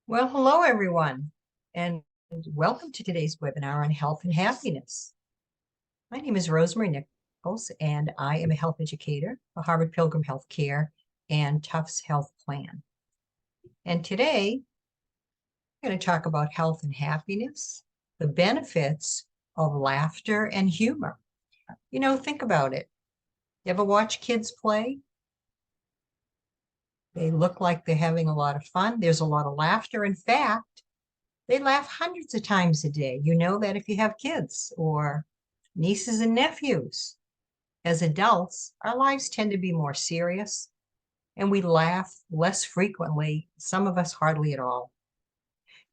Well, hello, everyone, and welcome to today's webinar on health and happiness. My name is Rosemary Nichols, and I am a health educator for Harvard Pilgrim Healthcare and Tufts Health Plan. And today, I'm going to talk about health and happiness, the benefits of laughter and humor. Think about it. You ever watch kids play? They look like they're having a lot of fun. There's a lot of laughter. In fact, they laugh hundreds of times a day. You know that if you have kids or nieces and nephews. As adults, our lives tend to be more serious and we laugh less frequently, some of us hardly at all.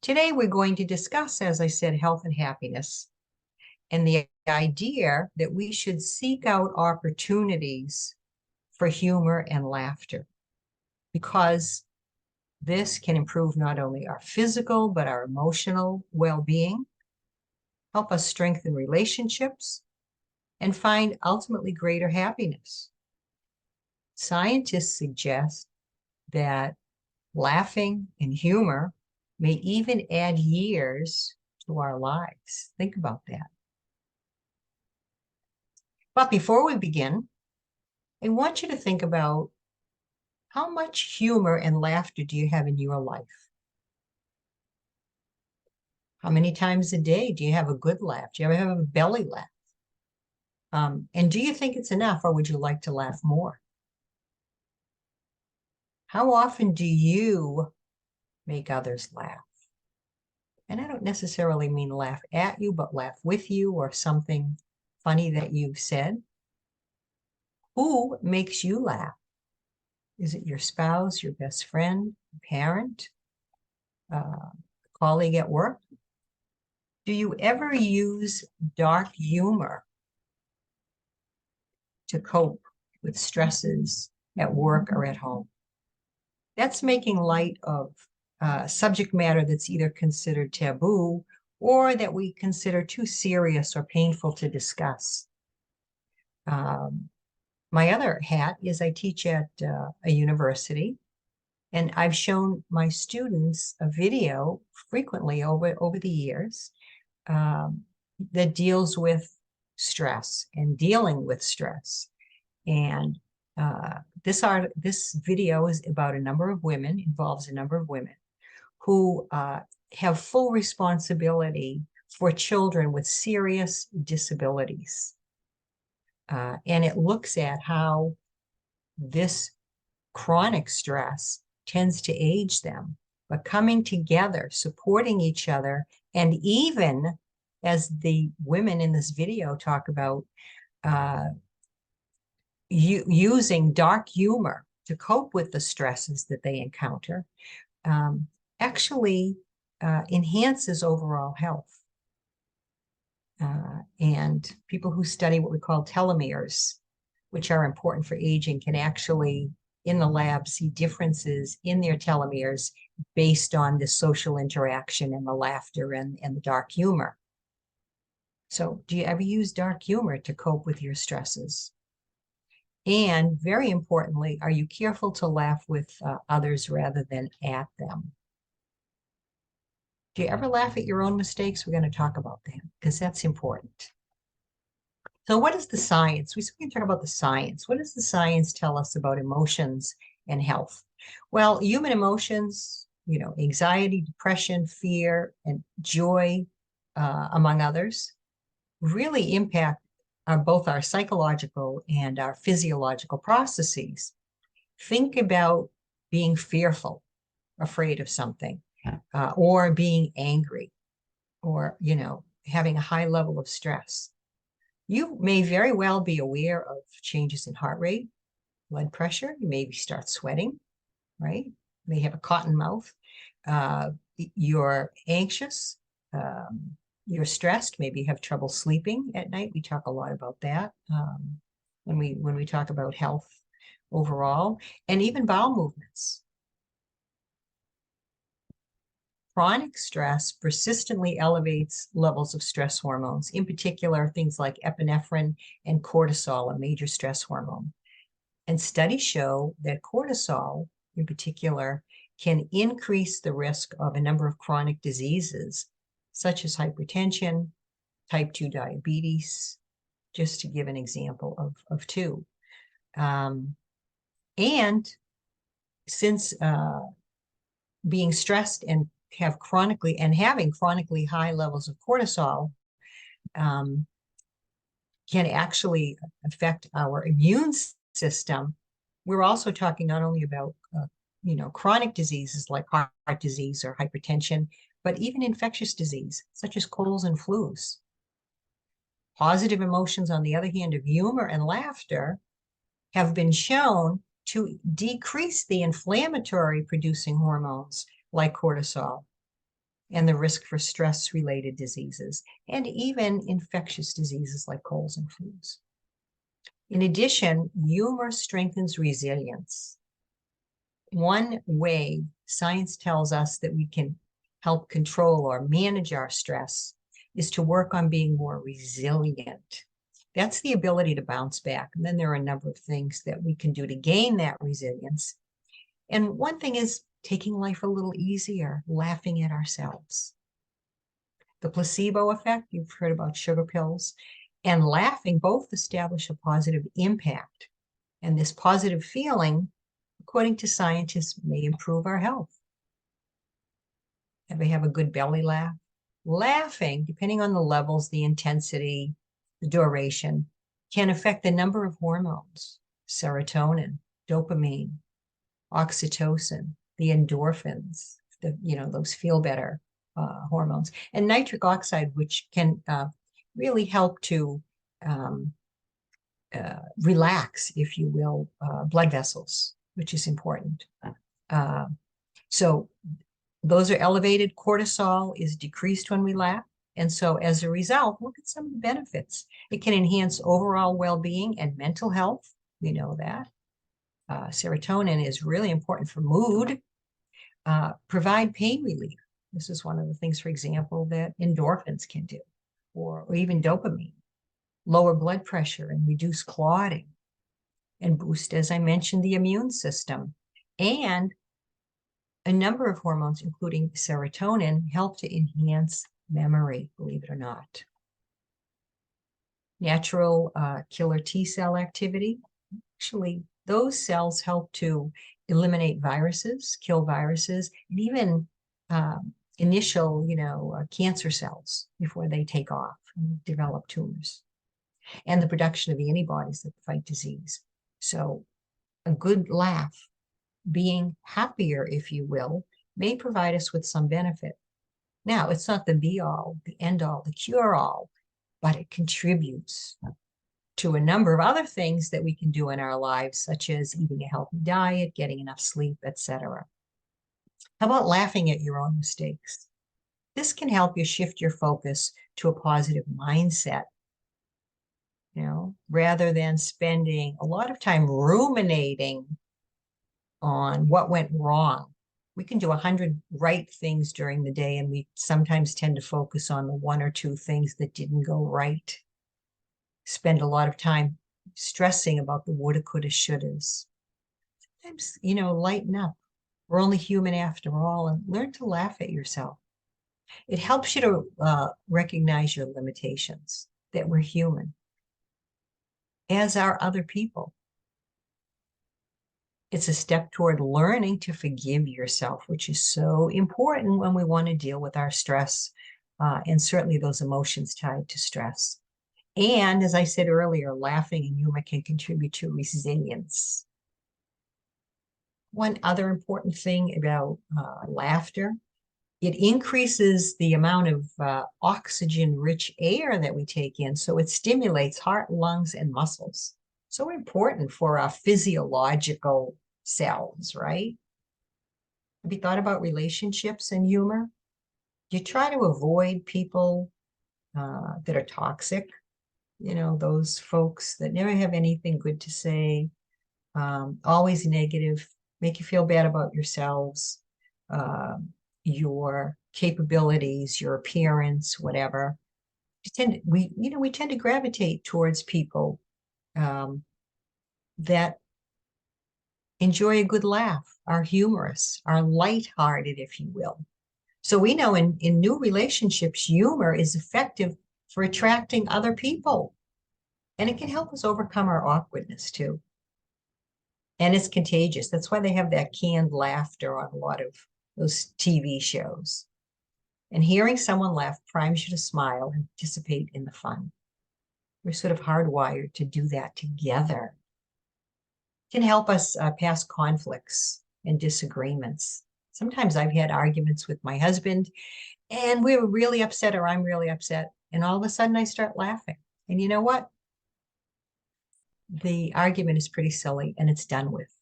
Today, we're going to discuss, as I said, health and happiness and the idea that we should seek out opportunities for humor and laughter because this can improve not only our physical, but our emotional well-being, help us strengthen relationships, and find ultimately greater happiness. Scientists suggest that laughing and humor may even add years to our lives. Think about that. But before we begin, I want you to think about how much humor and laughter do you have in your life? How many times a day do you have a good laugh? Do you ever have a belly laugh? And do you think it's enough, or would you like to laugh more? How often do you make others laugh? And I don't necessarily mean laugh at you, but laugh with you or something funny that you've said. Who makes you laugh? Is it your spouse, your best friend, parent, colleague at work? Do you ever use dark humor to cope with stresses at work or at home? That's making light of subject matter that's either considered taboo or that we consider too serious or painful to discuss. My other hat is I teach at a university, and I've shown my students a video frequently over the years that deals with stress and dealing with stress. And this video is about a number of women, involves a number of women who have full responsibility for children with serious disabilities. And it looks at how this chronic stress tends to age them, but coming together, supporting each other, and even as the women in this video talk about, using dark humor to cope with the stresses that they encounter, actually enhances overall health. And people who study what we call telomeres, which are important for aging, can actually, in the lab, see differences in their telomeres based on the social interaction and the laughter and the dark humor. So do you ever use dark humor to cope with your stresses? And very importantly, are you careful to laugh with others rather than at them? Do you ever laugh at your own mistakes? We're going to talk about that because that's important. So what is the science? We're going to talk about the science. What does the science tell us about emotions and health? Well, human emotions, anxiety, depression, fear, and joy, among others, really impact both our psychological and our physiological processes. Think about being fearful, afraid of something, or being angry, or, having a high level of stress. You may very well be aware of changes in heart rate, blood pressure. You maybe start sweating, right? You may have a cotton mouth. You're anxious. You're stressed. Maybe you have trouble sleeping at night. We talk a lot about that when we talk about health overall, and even bowel movements. Chronic stress persistently elevates levels of stress hormones, in particular things like epinephrine and cortisol, a major stress hormone. And studies show that cortisol, in particular, can increase the risk of a number of chronic diseases, such as hypertension, type 2 diabetes, just to give an example of two. And since being stressed and having chronically high levels of cortisol can actually affect our immune system, we're also talking not only about chronic diseases like heart disease or hypertension, but even infectious disease such as colds and flus. Positive emotions, on the other hand, of humor and laughter, have been shown to decrease the inflammatory producing hormones like cortisol and the risk for stress-related diseases and even infectious diseases like colds and flus. In addition, humor strengthens resilience. One way science tells us that we can help control or manage our stress is to work on being more resilient. That's the ability to bounce back. And then there are a number of things that we can do to gain that resilience. And one thing is taking life a little easier, laughing at ourselves. The placebo effect, you've heard about sugar pills, and laughing both establish a positive impact. And this positive feeling, according to scientists, may improve our health. Ever have a good belly laugh? Laughing, depending on the levels, the intensity, the duration, can affect a number of hormones: serotonin, dopamine, oxytocin, the endorphins, those feel better hormones, and nitric oxide, which can really help to relax, if you will, blood vessels, which is important. So those are elevated. Cortisol is decreased when we laugh. And so as a result, look at some of the benefits. It can enhance overall well-being and mental health. We know that. Serotonin is really important for mood. Provide pain relief. This is one of the things, for example, that endorphins can do, or even dopamine. Lower blood pressure and reduce clotting, and boost, as I mentioned, the immune system. And a number of hormones, including serotonin, help to enhance memory, believe it or not. Natural killer T cell activity. Actually, those cells help to eliminate viruses, kill viruses, and even initial, cancer cells before they take off and develop tumors, and the production of antibodies that fight disease. So a good laugh, being happier, if you will, may provide us with some benefit. Now, it's not the be-all, the end-all, the cure-all, but it contributes to a number of other things that we can do in our lives, such as eating a healthy diet, getting enough sleep, etc. How about laughing at your own mistakes? This can help you shift your focus to a positive mindset, rather than spending a lot of time ruminating on what went wrong. We can do 100 right things during the day, and we sometimes tend to focus on the one or two things that didn't go right. Spend a lot of time stressing about the woulda, coulda, shouldas. Sometimes, lighten up. We're only human after all, and learn to laugh at yourself. It helps you to recognize your limitations, that we're human, as are other people. It's a step toward learning to forgive yourself, which is so important when we want to deal with our stress, and certainly those emotions tied to stress. And as I said earlier, laughing and humor can contribute to resilience. One other important thing about laughter, it increases the amount of oxygen-rich air that we take in, so it stimulates heart, lungs, and muscles. So important for our physiological selves, right? Have you thought about relationships and humor? You try to avoid people that are toxic, those folks that never have anything good to say, always negative, make you feel bad about yourselves, your capabilities, your appearance, whatever. We tend to gravitate towards people that enjoy a good laugh, are humorous, are lighthearted, if you will. So we know in new relationships, humor is effective for attracting other people. And it can help us overcome our awkwardness too. And it's contagious. That's why they have that canned laughter on a lot of those TV shows. And hearing someone laugh primes you to smile and participate in the fun. We're sort of hardwired to do that together. It can help us pass conflicts and disagreements. Sometimes I've had arguments with my husband and we were really upset or I'm really upset. And all of a sudden I start laughing. And you know what? The argument is pretty silly and it's done with.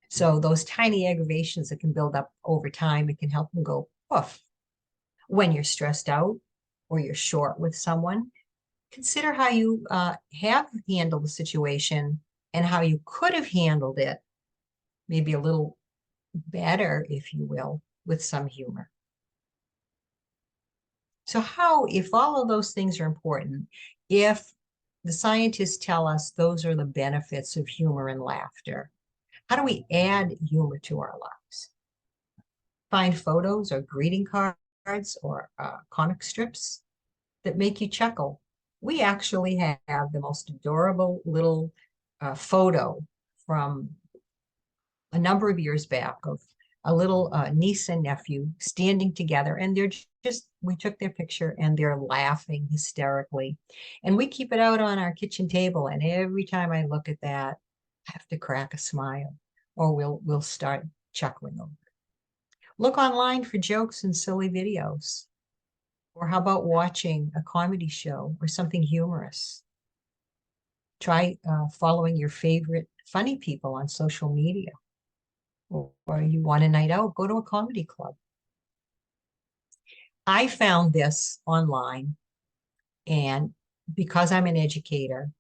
So those tiny aggravations that can build up over time, it can help them go poof. When you're stressed out or you're short with someone, consider how you have handled the situation and how you could have handled it, maybe a little better, if you will, with some humor. So if all of those things are important, if the scientists tell us those are the benefits of humor and laughter, how do we add humor to our lives? Find photos or greeting cards or comic strips that make you chuckle. We actually have the most adorable little photo from a number of years back of a little niece and nephew standing together, and we took their picture and they're laughing hysterically. And we keep it out on our kitchen table, and every time I look at that, I have to crack a smile, or we'll start chuckling over it. Look online for jokes and silly videos. Or how about watching a comedy show or something humorous? Try following your favorite funny people on social media. Or you want a night out, go to a comedy club. I found this online, and because I'm an educator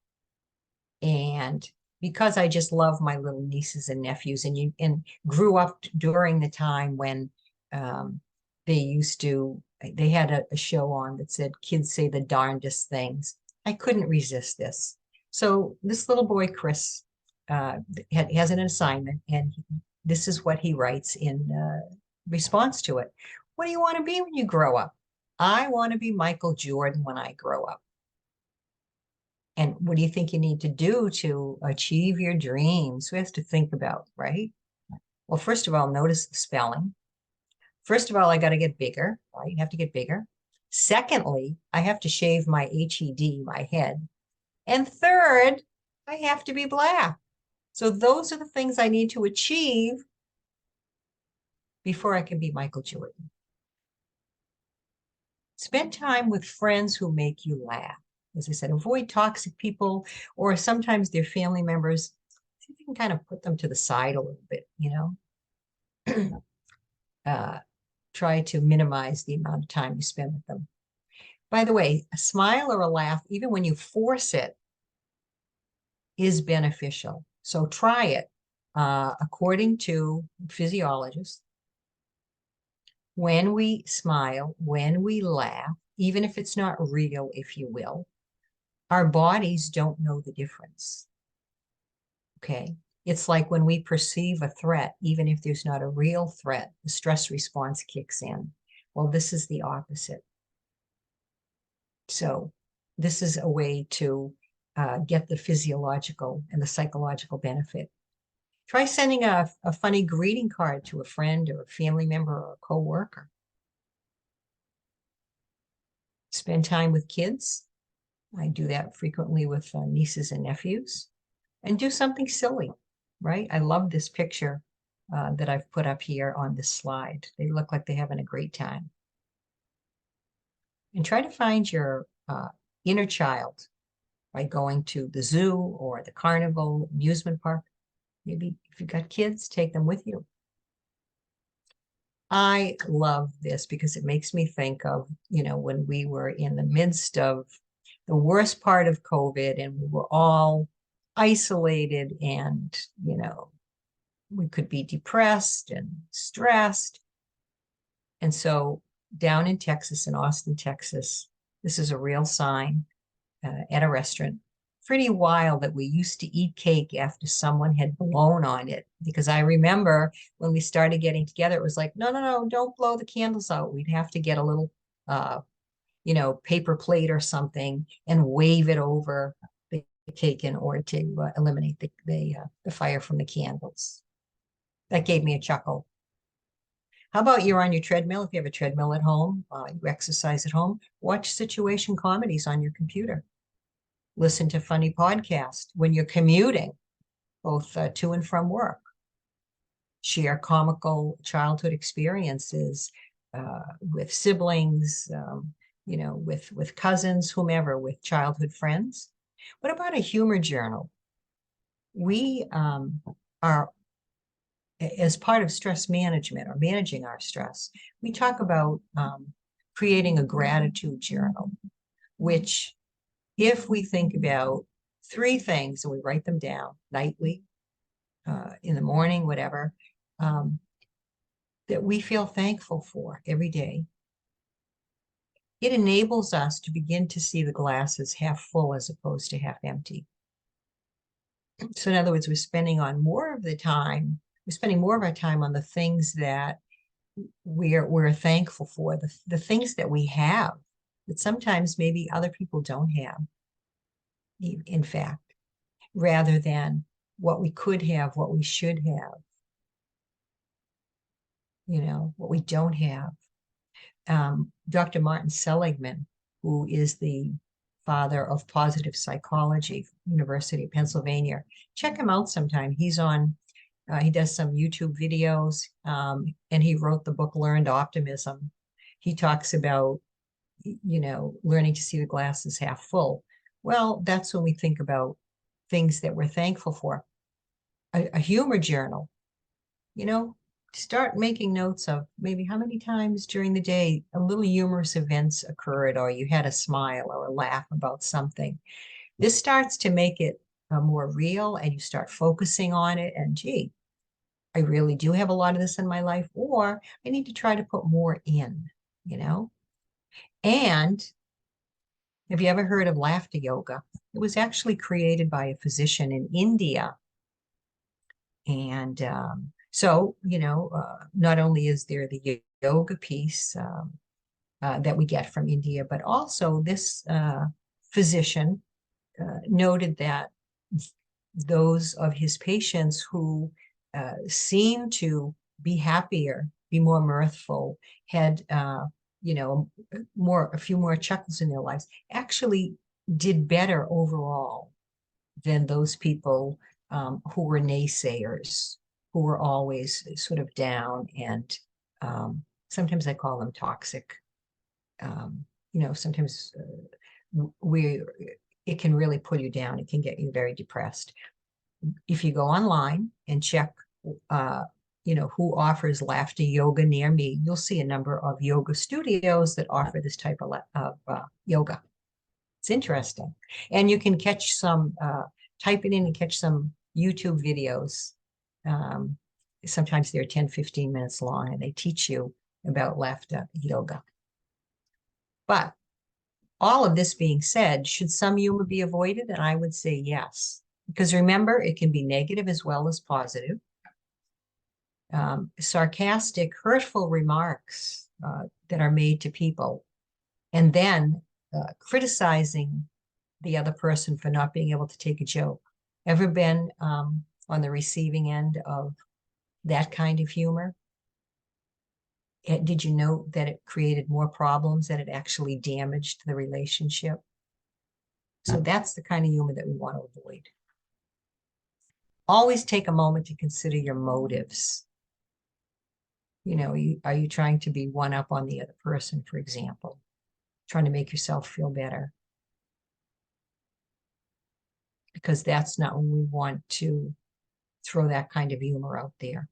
and because I just love my little nieces and nephews and grew up during the time when they had a show on that said kids say the darndest things. I couldn't resist this. So this little boy, Chris, has an assignment, and this is what he writes in response to it. What do you want to be when you grow up? I want to be Michael Jordan when I grow up. And what do you think you need to do to achieve your dreams? We have to think about, right? Well, first of all, notice the spelling. First of all, I got to get bigger, right? You have to get bigger. Secondly, I have to shave my HED, my head. And third, I have to be black. So those are the things I need to achieve before I can be Michael Jordan. Spend time with friends who make you laugh. As I said, avoid toxic people, or sometimes their family members. See if you can kind of put them to the side a little bit, try to minimize the amount of time you spend with them. By the way, a smile or a laugh, even when you force it, is beneficial. So try it. According to physiologists, when we smile, when we laugh, even if it's not real, if you will, our bodies don't know the difference. Okay? It's like when we perceive a threat, even if there's not a real threat, the stress response kicks in. Well, this is the opposite. So this is a way to get the physiological and the psychological benefit. Try sending a funny greeting card to a friend or a family member or a coworker. Spend time with kids. I do that frequently with nieces and nephews. And do something silly, right? I love this picture that I've put up here on this slide. They look like they're having a great time. And try to find your inner child by going to the zoo or the carnival, amusement park. Maybe if you've got kids, take them with you. I love this because it makes me think of, when we were in the midst of the worst part of COVID and we were all isolated and, we could be depressed and stressed. And so down in Texas, in Austin, Texas, this is a real sign at a restaurant. pretty wild that we used to eat cake after someone had blown on it. Because I remember when we started getting together, it was like, no, no, no, don't blow the candles out. We'd have to get a little, paper plate or something and wave it over the cake in order to eliminate the fire from the candles. That gave me a chuckle. How about you're on your treadmill? If you have a treadmill at home, you exercise at home, watch situation comedies on your computer. Listen to funny podcasts when you're commuting, both to and from work. Share comical childhood experiences with siblings, with cousins, whomever, with childhood friends. What about a humor journal? We are, as part of stress management or managing our stress, we talk about creating a gratitude journal, which if we think about 3 things and we write them down nightly, in the morning, whatever, that we feel thankful for every day, it enables us to begin to see the glasses half full as opposed to half empty. So in other words, we're spending more of our time on the things that we're thankful for, the things that we have that sometimes maybe other people don't have, in fact, rather than what we could have, what we should have, what we don't have. Dr. Martin Seligman, who is the father of positive psychology, University of Pennsylvania. Check him out sometime. He's on, he does some YouTube videos, and he wrote the book Learned Optimism. He talks about, learning to see the glass as half full. Well, that's when we think about things that we're thankful for. A humor journal, start making notes of maybe how many times during the day a little humorous events occurred, or you had a smile or a laugh about something. This starts to make it more real, and you start focusing on it. And gee, I really do have a lot of this in my life, or I need to try to put more in, And have you ever heard of laughter yoga? It was actually created by a physician in India. And so, not only is there the yoga piece that we get from India, but also this physician noted that those of his patients who seemed to be happier, be more mirthful, had a few more chuckles in their lives, actually did better overall than those people who were naysayers, who were always sort of down, and sometimes I call them toxic. Sometimes it can really pull you down. It can get you very depressed. If you go online and check, who offers laughter yoga near me, you'll see a number of yoga studios that offer this type of yoga. It's interesting. And you can catch some, type it in and catch some YouTube videos. Sometimes they're 10, 15 minutes long, and they teach you about laughter yoga. But all of this being said, should some humor be avoided? And I would say yes. Because remember, it can be negative as well as positive. Sarcastic, hurtful remarks that are made to people, and then criticizing the other person for not being able to take a joke. Ever been on the receiving end of that kind of humor? Did you know that it created more problems than it actually damaged the relationship? So that's the kind of humor that we want to avoid. Always take a moment to consider your motives. Are you trying to be one up on the other person, for example? Trying to make yourself feel better? Because that's not when we want to throw that kind of humor out there.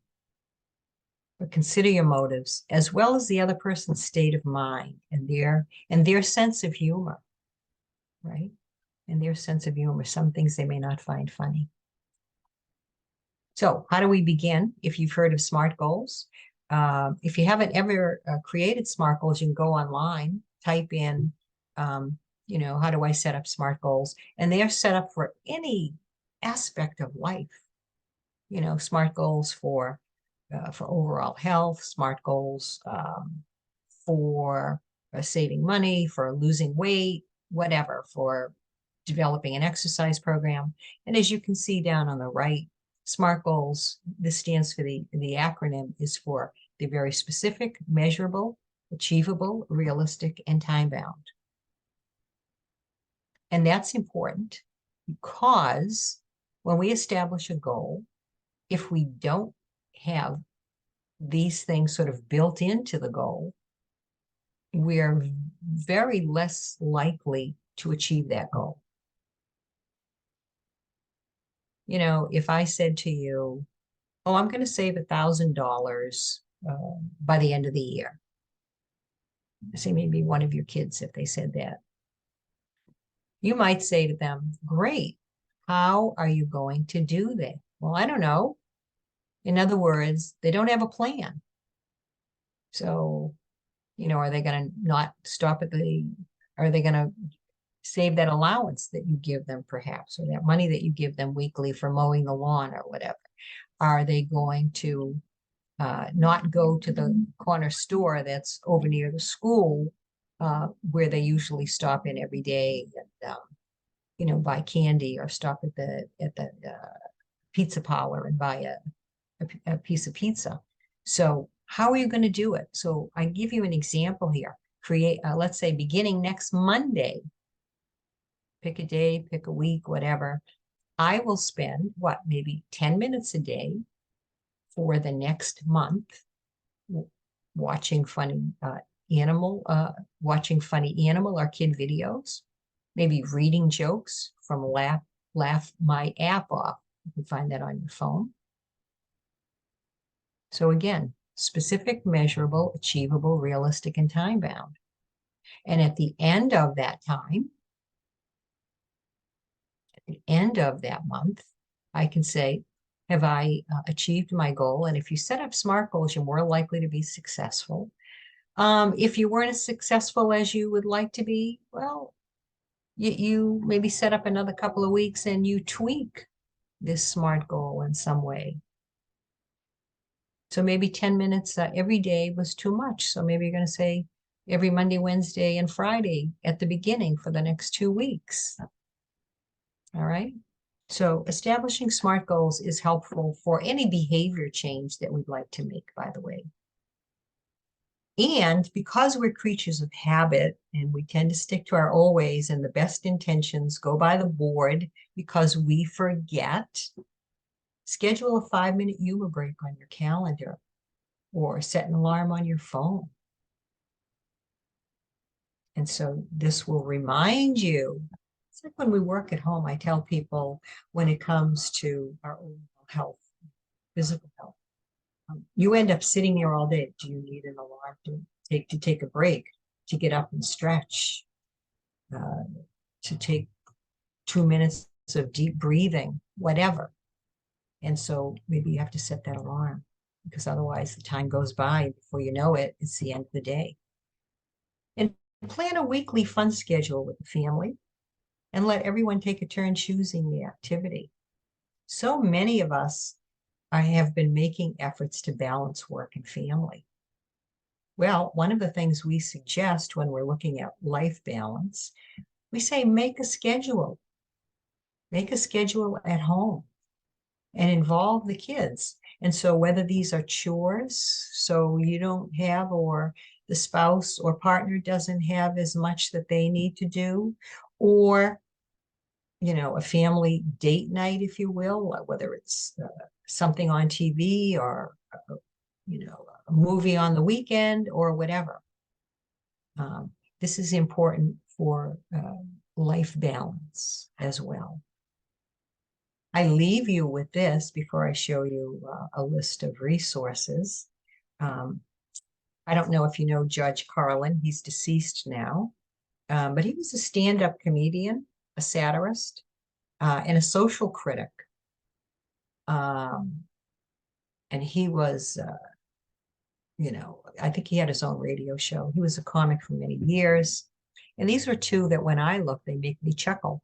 But consider your motives, as well as the other person's state of mind and their sense of humor, right? And their sense of humor. Some things they may not find funny. So how do we begin? If you've heard of SMART goals, if you haven't ever created SMART goals, you can go online, type in How do I set up SMART goals? And they are set up for any aspect of life. SMART goals for overall health, SMART goals for saving money, for losing weight, whatever, for developing an exercise program. And as you can see down on the right, SMART goals, this stands for the acronym is for the very specific, measurable, achievable, realistic, and time-bound. And that's important because when we establish a goal, if we don't have these things sort of built into the goal, we are very less likely to achieve that goal. If I said to you, oh, I'm going to save $1,000 by the end of the year. Say maybe one of your kids, if they said that. You might say to them, great, how are you going to do that? Well, I don't know. In other words, they don't have a plan. So, are they going to not stop at are they going to save that allowance that you give them perhaps, or that money that you give them weekly for mowing the lawn or whatever? Are they going to not go to the corner store that's over near the school where they usually stop in every day and buy candy, or stop at the pizza parlor and buy a piece of pizza? So how are you going to do it? So I give you an example here. Create, let's say, beginning next Monday, pick a day, pick a week, whatever. I will spend maybe 10 minutes a day for the next month watching funny animal or kid videos, maybe reading jokes from Laugh My App Off. You can find that on your phone. So again, specific, measurable, achievable, realistic, and time-bound. And at the end of that time, at the end of that month, I can say, have I achieved my goal? And if you set up SMART goals, you're more likely to be successful. If you weren't as successful as you would like to be, well, you maybe set up another couple of weeks and you tweak this SMART goal in some way. So maybe 10 minutes every day was too much. So maybe you're going to say every Monday, Wednesday, and Friday at the beginning for the next 2 weeks. All right. So establishing SMART goals is helpful for any behavior change that we'd like to make, by the way. And because we're creatures of habit and we tend to stick to our old ways and the best intentions go by the board because we forget, schedule a 5-minute humor break on your calendar or set an alarm on your phone. And so this will remind you. It's like when we work at home, I tell people when it comes to our own health, physical health, you end up sitting there all day. Do you need an alarm to take a break, to get up and stretch, to take 2 minutes of deep breathing, whatever? And so maybe you have to set that alarm, because otherwise the time goes by and before you know it, it's the end of the day. And plan a weekly fun schedule with the family and let everyone take a turn choosing the activity. So many of us have been making efforts to balance work and family. Well, one of the things we suggest when we're looking at life balance, we say make a schedule. Make a schedule at home and involve the kids. And so whether these are chores, so you don't have, or the spouse or partner doesn't have as much that they need to do, or a family date night, if you will, whether it's something on TV or a movie on the weekend or whatever. This is important for life balance as well. I leave you with this before I show you a list of resources. I don't know if you know Judge Carlin. He's deceased now, but he was a stand-up comedian, a satirist, and a social critic. And he was, I think he had his own radio show. He was a comic for many years. And these were two that when I look, they make me chuckle.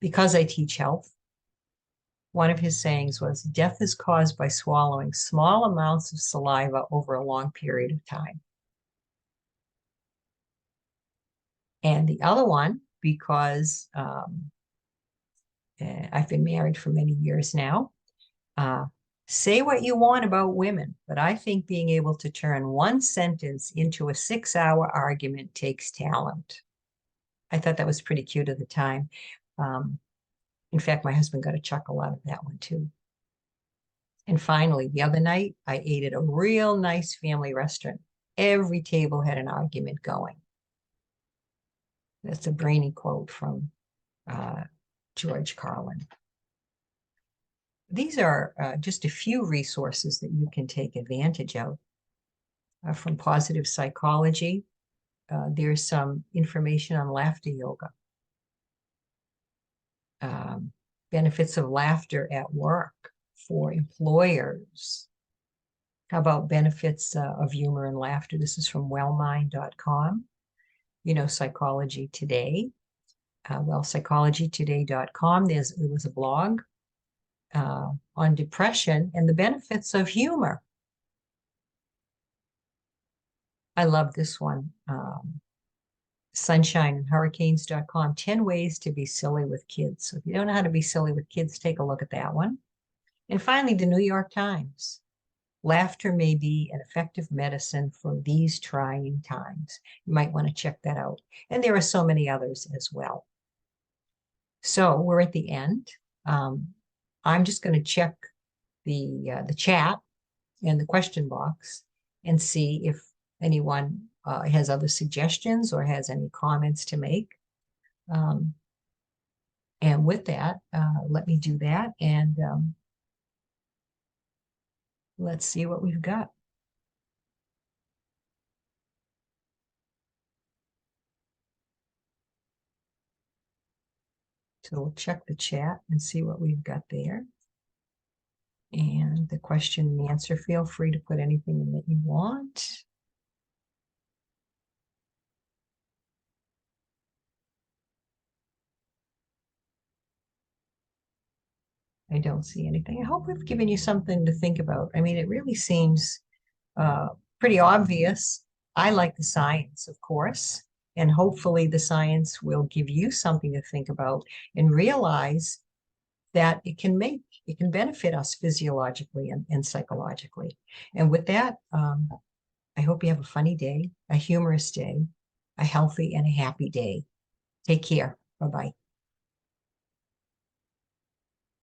Because I teach health, one of his sayings was, death is caused by swallowing small amounts of saliva over a long period of time. And the other one, because I've been married for many years now, say what you want about women, but I think being able to turn one sentence into a 6-hour argument takes talent. I thought that was pretty cute at the time. In fact, my husband got a chuckle out of that one too. And finally, the other night, I ate at a real nice family restaurant. Every table had an argument going. That's a brainy quote from George Carlin. These are just a few resources that you can take advantage of. From Positive Psychology, there's some information on laughter yoga. Benefits of laughter at work for employers. How about benefits of humor and laughter? This is from wellmind.com. You know, Psychology Today. Psychologytoday.com. There was a blog on depression and the benefits of humor. I love this one. Sunshineandhurricanes.com, 10 ways to be silly with kids. So if you don't know how to be silly with kids, take a look at that one. And finally, the New York Times. Laughter may be an effective medicine for these trying times. You might want to check that out. And there are so many others as well. So we're at the end. I'm just going to check the chat and the question box and see if anyone has other suggestions or has any comments to make. And with that, let me do that. And let's see what we've got. So we'll check the chat and see what we've got there. And the question and answer, feel free to put anything in that you want. I don't see anything. I hope we've given you something to think about. I mean, it really seems pretty obvious. I like the science, of course, and hopefully the science will give you something to think about and realize that it can benefit us physiologically and psychologically. And with that, I hope you have a funny day, a humorous day, a healthy and a happy day. Take care. Bye-bye.